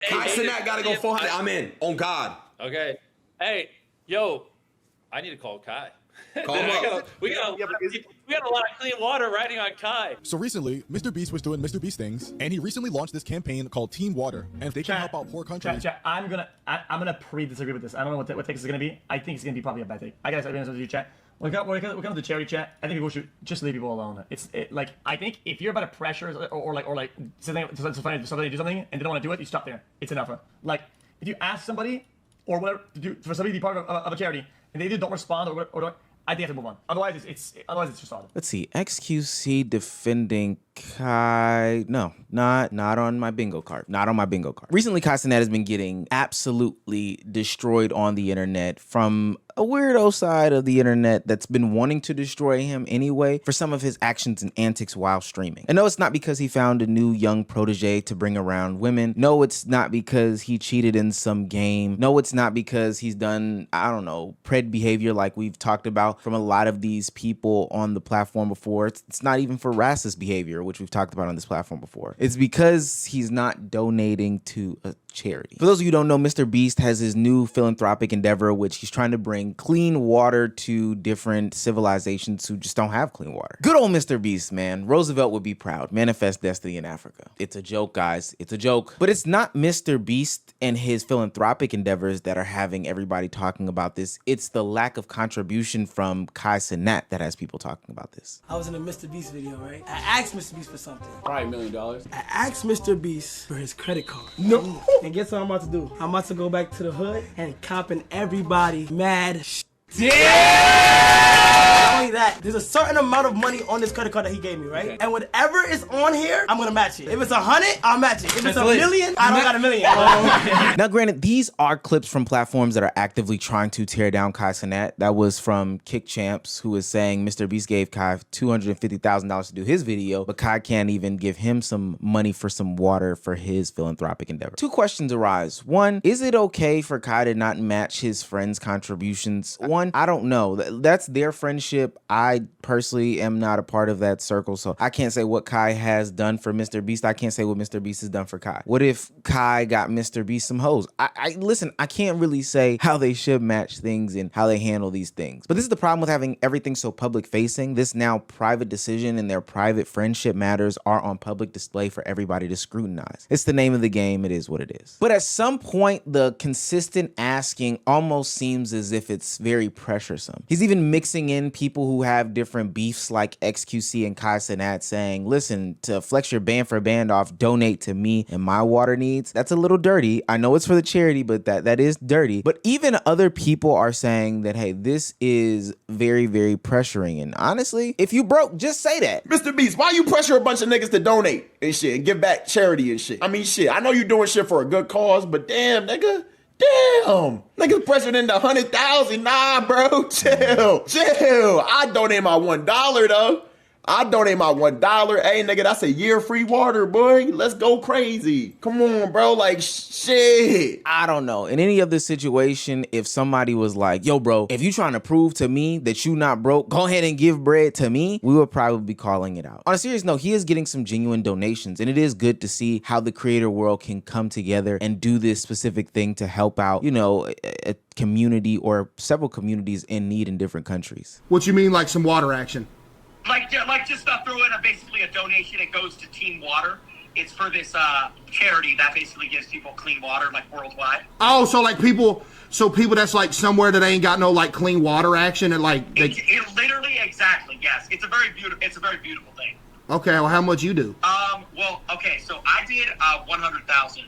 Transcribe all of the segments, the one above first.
Kai Cenat gotta go 400. I'm in. On God. Okay. Hey, yo, I need to call Kai. Call him up. We got a lot of clean water riding on Kai. So recently, Mr. Beast was doing Mr. Beast things, and he recently launched this campaign called Team Water. And if they can help out poor countries, I'm gonna pre-disagree with this. I don't know what take this is gonna be. I think it's gonna be probably a bad take. I gotta be honest with you, chat. When it comes to charity chat, I think people should just leave people alone. Like I think if you're about to pressure or like something to do something and they don't want to do it, you stop there. It's enough. Like if you ask somebody or whatever to do for somebody to be part of a charity and they either don't respond or don't, I think I have to move on. Otherwise, it's just odd. Let's see. XQC defending Kai. No, not on my bingo card. Not on my bingo card. Recently, Kai Cenat has been getting absolutely destroyed on the internet from a weirdo side of the internet that's been wanting to destroy him anyway for some of his actions and antics while streaming. And no, it's not because he found a new young protege to bring around women. No, it's not because he cheated in some game. No, it's not because he's done, I don't know, pred behavior like we've talked about from a lot of these people on the platform before. It's not even for racist behavior, which we've talked about on this platform before. It's because he's not donating to a charity. For those of you who don't know, Mr. Beast has his new philanthropic endeavor, which he's trying to bring clean water to different civilizations who just don't have clean water. Good old Mr. Beast, man. Roosevelt would be proud. Manifest destiny in Africa. It's a joke, guys. It's a joke. But it's not Mr. Beast and his philanthropic endeavors that are having everybody talking about this. It's the lack of contribution from Kai Cenat that has people talking about this. I was in a Mr. Beast video, right? I asked Mr. Beast for something. Probably $1 million. I asked Mr. Beast for his credit card. No. And guess what I'm about to do? I'm about to go back to the hood and copping everybody mad Damn! Not only that, there's a certain amount of money on this credit card that he gave me, right? Okay. And whatever is on here, I'm gonna match it. If it's 100, I'll match it. If it's $1 million, I don't got $1 million. Now, granted, these are clips from platforms that are actively trying to tear down Kai Cenat. That was from Kick Champs, who is saying Mr. Beast gave Kai $250,000 to do his video, but Kai can't even give him some money for some water for his philanthropic endeavor. Two questions arise. One, is it okay for Kai to not match his friends' contributions? One, I don't know. That's their friendship. I personally am not a part of that circle, so I can't say what Kai has done for Mr. Beast. I can't say what Mr. Beast has done for Kai. What if Kai got Mr. Beast some hoes? Listen, I can't really say how they should match things and how they handle these things. But this is the problem with having everything so public facing. This now private decision and their private friendship matters are on public display for everybody to scrutinize. It's the name of the game. It is what it is. But at some point, the consistent asking almost seems as if it's very pressuresome. He's even mixing in people who have different beefs like XQC and Kai Cenat saying, listen, to flex your band for band off, donate to me and my water needs. That's a little dirty. I know it's for the charity, but that is dirty. But even other people are saying that, hey, this is very, very pressuring. And honestly, if you broke, just say that. Mr. Beast, why you pressure a bunch of niggas to donate and shit and give back charity and shit? I mean, shit, I know you doing shit for a good cause, but damn, nigga. Damn, niggas pressured into 100,000. Nah, bro, chill. I donate my $1 though. I donate my $1. Hey, nigga, that's a year free water, boy. Let's go crazy. Come on, bro. Like, shit. I don't know. In any other situation, if somebody was like, yo, bro, if you trying to prove to me that you not broke, go ahead and give bread to me, we would probably be calling it out. On a serious note, he is getting some genuine donations, and it is good to see how the creator world can come together and do this specific thing to help out, you know, a community or several communities in need in different countries. What you mean, like some water action? Like just throw in basically a donation. It goes to Team Water. It's for this charity that basically gives people clean water, like worldwide. Oh, so like people that's like somewhere that ain't got no like clean water action and like it literally exactly, yes. It's a very beautiful thing. Okay, well, how much you do? Well, okay, so I did 100,000.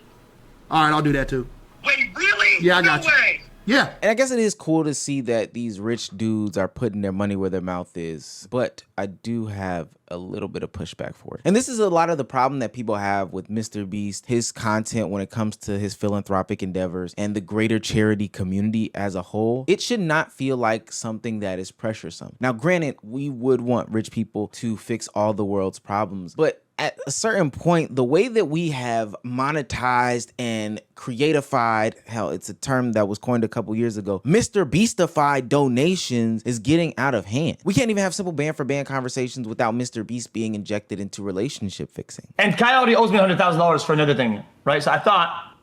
All right, I'll do that too. Wait, really? Yeah, I got no way. Yeah. And I guess it is cool to see that these rich dudes are putting their money where their mouth is, but I do have a little bit of pushback for it. And this is a lot of the problem that people have with Mr. Beast, his content when it comes to his philanthropic endeavors and the greater charity community as a whole. It should not feel like something that is pressuresome. Now, granted, we would want rich people to fix all the world's problems, but at a certain point, the way that we have monetized and creatified, hell, it's a term that was coined a couple years ago, Mr. Beastified donations is getting out of hand. We can't even have simple band for band conversations without Mr. Beast being injected into relationship fixing. And Kai already owes me $100,000 for another thing, right? So I thought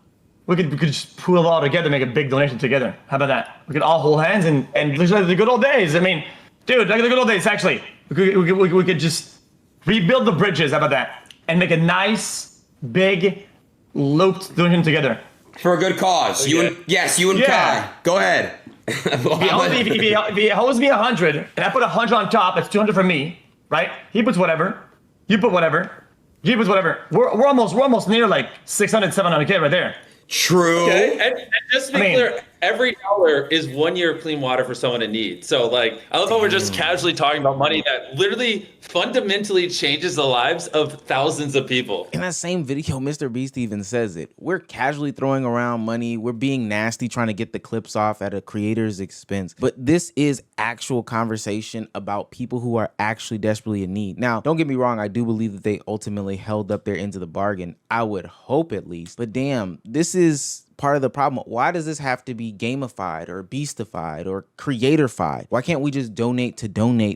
we could just pool it all together, make a big donation together. How about that? We could all hold hands and look like the good old days. I mean, dude, like the good old days. Actually, we could just rebuild the bridges. How about that? And make a nice, big, looped donation together. For a good cause. Okay. You and Kai. Go ahead. If he holds me 100, and I put 100 on top, that's 200 for me, right? He puts whatever. You put whatever. He puts whatever. We're almost near like 600, 700K right there. True. Okay, and just to be clear, every dollar is 1 year of clean water for someone in need. So, like, I love how we're just casually talking about money that literally fundamentally changes the lives of thousands of people. In that same video, Mr. Beast even says it. We're casually throwing around money. We're being nasty, trying to get the clips off at a creator's expense. But this is actual conversation about people who are actually desperately in need. Now, don't get me wrong. I do believe that they ultimately held up their end of the bargain. I would hope at least. But damn, this is part of the problem. Why does this have to be gamified or beastified or creatorfied? Why can't we just donate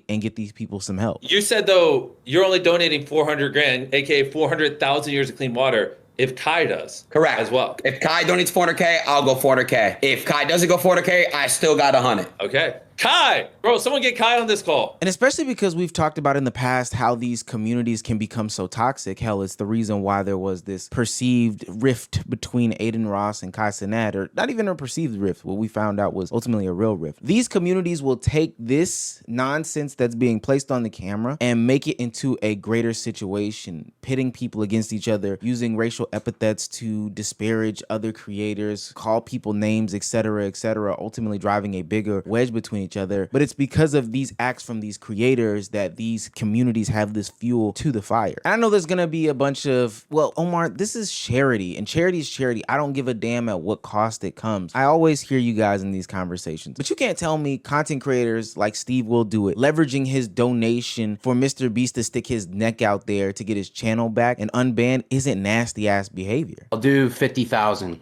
and get these people some help? You said, though, you're only donating 400 grand, aka 400,000 years of clean water, if Kai does. Correct. As well. If Kai donates 400K, I'll go 400K. If Kai doesn't go 400K, I still got 100. Okay. Kai! Bro, someone get Kai on this call. And especially because we've talked about in the past how these communities can become so toxic. Hell, it's the reason why there was this perceived rift between Aiden Ross and Kai Cenat, or not even a perceived rift. What we found out was ultimately a real rift. These communities will take this nonsense that's being placed on the camera and make it into a greater situation, pitting people against each other, using racial epithets to disparage other creators, call people names, etc., ultimately driving a bigger wedge between each other. But it's because of these acts from these creators that these communities have this fuel to the fire. And I know there's gonna be a bunch of, well, Omar, this is charity, and charity is charity. I don't give a damn at what cost it comes. I always hear you guys in these conversations, but you can't tell me content creators like Steve will do it, leveraging his donation for Mr. Beast to stick his neck out there to get his channel back and unbanned isn't nasty ass behavior. I'll do 50,000.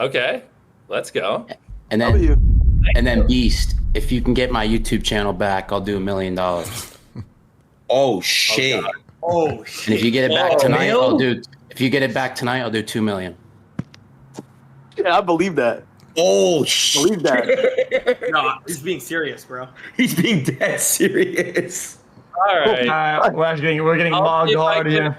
Okay, let's go. And then Beast, if you can get my YouTube channel back, I'll do $1 million. Oh shit. Oh shit. And if you get it back tonight, I'll do 2 million. Yeah, I believe that. Oh shit. Believe that. No, he's being serious, bro. He's being dead serious. All right. We're getting logged hard here.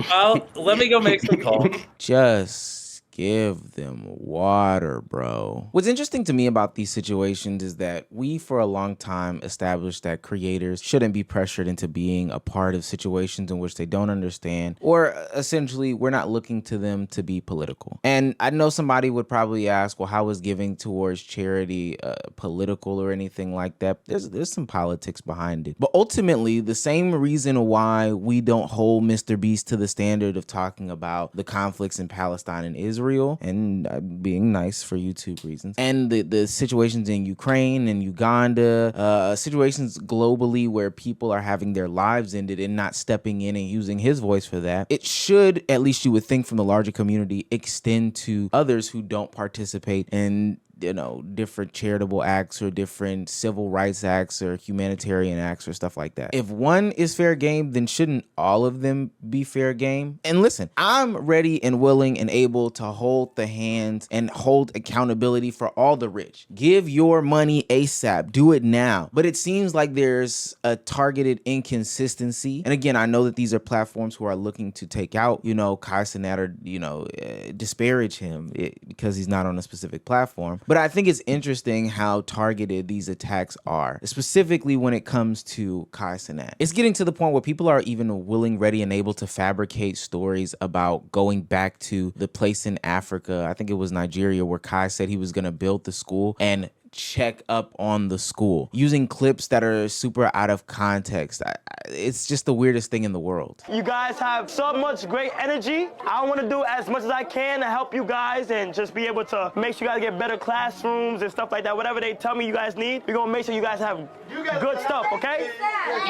Well, let me go make some calls. Just give them water, bro. What's interesting to me about these situations is that we, for a long time, established that creators shouldn't be pressured into being a part of situations in which they don't understand, or essentially, we're not looking to them to be political. And I know somebody would probably ask, well, how is giving towards charity political or anything like that? There's some politics behind it. But ultimately, the same reason why we don't hold Mr. Beast to the standard of talking about the conflicts in Palestine and Israel, and being nice for YouTube reasons, and the situations in Ukraine and Uganda, situations globally where people are having their lives ended and not stepping in and using his voice for that, it should, at least you would think from the larger community, extend to others who don't participate in, you know, different charitable acts or different civil rights acts or humanitarian acts or stuff like that. If one is fair game, then shouldn't all of them be fair game? And listen, I'm ready and willing and able to hold the hands and hold accountability for all the rich. Give your money ASAP. Do it now. But it seems like there's a targeted inconsistency. And again, I know that these are platforms who are looking to take out, you know, Kai Cenat or, you know, disparage him because he's not on a specific platform. But I think it's interesting how targeted these attacks are, specifically when it comes to Kai Cenat. It's getting to the point where people are even willing, ready, and able to fabricate stories about going back to the place in Africa, I think it was Nigeria, where Kai said he was going to build the school and check up on the school using clips that are super out of context. It's just the weirdest thing in the world. You guys have so much great energy. I want to do as much as I can to help you guys and just be able to make sure you guys get better classrooms and stuff like that. Whatever they tell me you guys need, we're going to make sure you guys have good stuff, okay? Let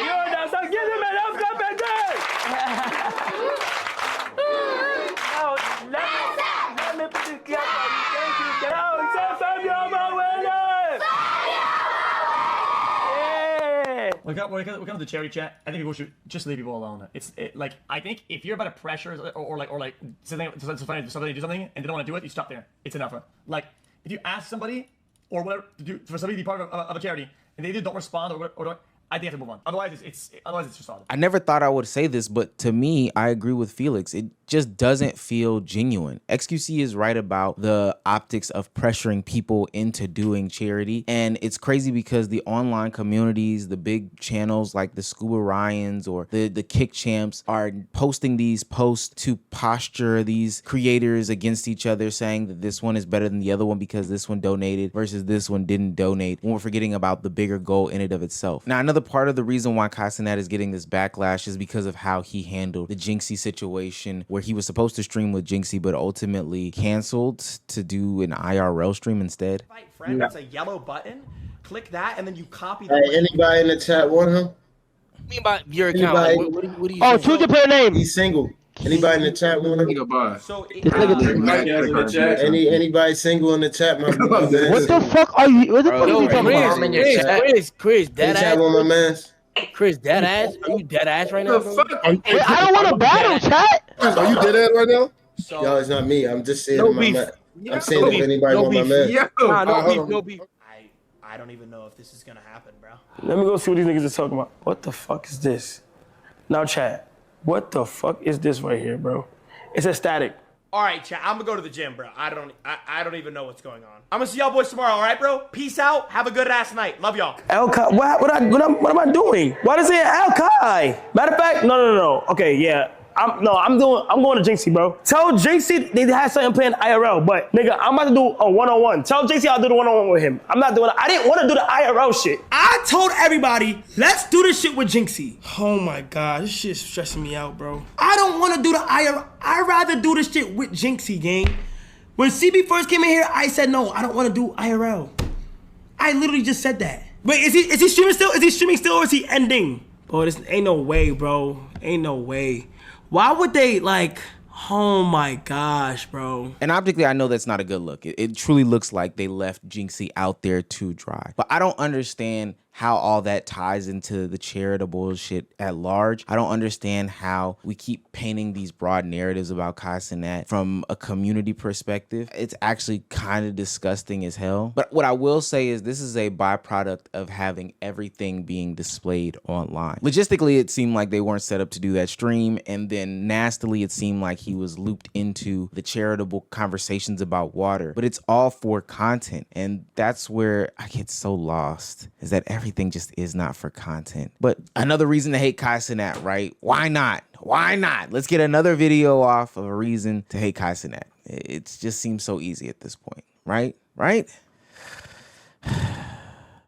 me put this together. Thank you. Yeah. When it comes to charity chat, I think people should just leave people alone. Like I think if you're about to pressure or like something to do something and they don't want to do it, you stop there. It's enough. Like if you ask somebody or whatever to do for somebody to be part of a charity and they either don't respond or don't, I think you have to move on. Otherwise, it's just solid. I never thought I would say this, but to me, I agree with Felix. It just doesn't feel genuine. XQC is right about the optics of pressuring people into doing charity. And it's crazy because the online communities, the big channels like the Scuba Ryans or the Kick Champs are posting these posts to posture these creators against each other, saying that this one is better than the other one because this one donated versus this one didn't donate, when we're forgetting about the bigger goal in and of itself. Now, another part of the reason why Kai Cenat is getting this backlash is because of how he handled the Jinxie situation, where he was supposed to stream with Jinxie but ultimately canceled to do an IRL stream instead. Friend, it's a yellow button. Click that and then you copy the link. Anybody in the chat want him? What do you mean by your account? Like, what do you Oh, choose your player name. He's single. Anybody in the chat want him? So anybody single in the chat? My man. What the fuck are you? What the fuck are you talking about? Chris, dead ass. My man. Chris, dead ass. Are you dead ass right now? I don't want to battle, chat. Are you dead ass right now? Yo, it's not me. I'm just saying. I'm saying if anybody want my man. No beef. I don't even know if this is gonna happen, bro. Let me go see what these niggas are talking about. What the fuck is this? Now, chat. What the fuck is this right here, bro? It's a static. All right, chat. I'm gonna go to the gym, bro. I don't even know what's going on. I'm gonna see y'all boys tomorrow. All right, bro. Peace out. Have a good ass night. Love y'all. Elkai, what am I doing? Why does it say Elkai? Matter of fact, no. Okay, yeah. I'm going to Jinxie, bro. Tell Jinxie they had something planned IRL, but nigga, I'm about to do a one-on-one. Tell Jinxie I'll do the one-on-one with him. I'm not doing it. I didn't want to do the IRL shit. I told everybody, let's do this shit with Jinxie. Oh my God, this shit's stressing me out, bro. I don't want to do the IRL. I'd rather do this shit with Jinxie, gang. When CB first came in here, I said, no, I don't want to do IRL. I literally just said that. Wait, is he streaming still? Is he streaming still or is he ending? Bro, this ain't no way, bro. Ain't no way. Why would they, like, oh my gosh, bro. And optically, I know that's not a good look. It truly looks like they left Jinxie out there to dry. But I don't understand how all that ties into the charitable shit at large. I don't understand how we keep painting these broad narratives about Kai Cenat from a community perspective. It's actually kind of disgusting as hell. But what I will say is this is a byproduct of having everything being displayed online. Logistically, it seemed like they weren't set up to do that stream. And then nastily, it seemed like he was looped into the charitable conversations about water. But it's all for content. And that's where I get so lost, is that everything just is not for content. But another reason to hate Kai Cenat, right? Why not? Why not? Let's get another video off of a reason to hate Kai Cenat. It just seems so easy at this point, right? Right?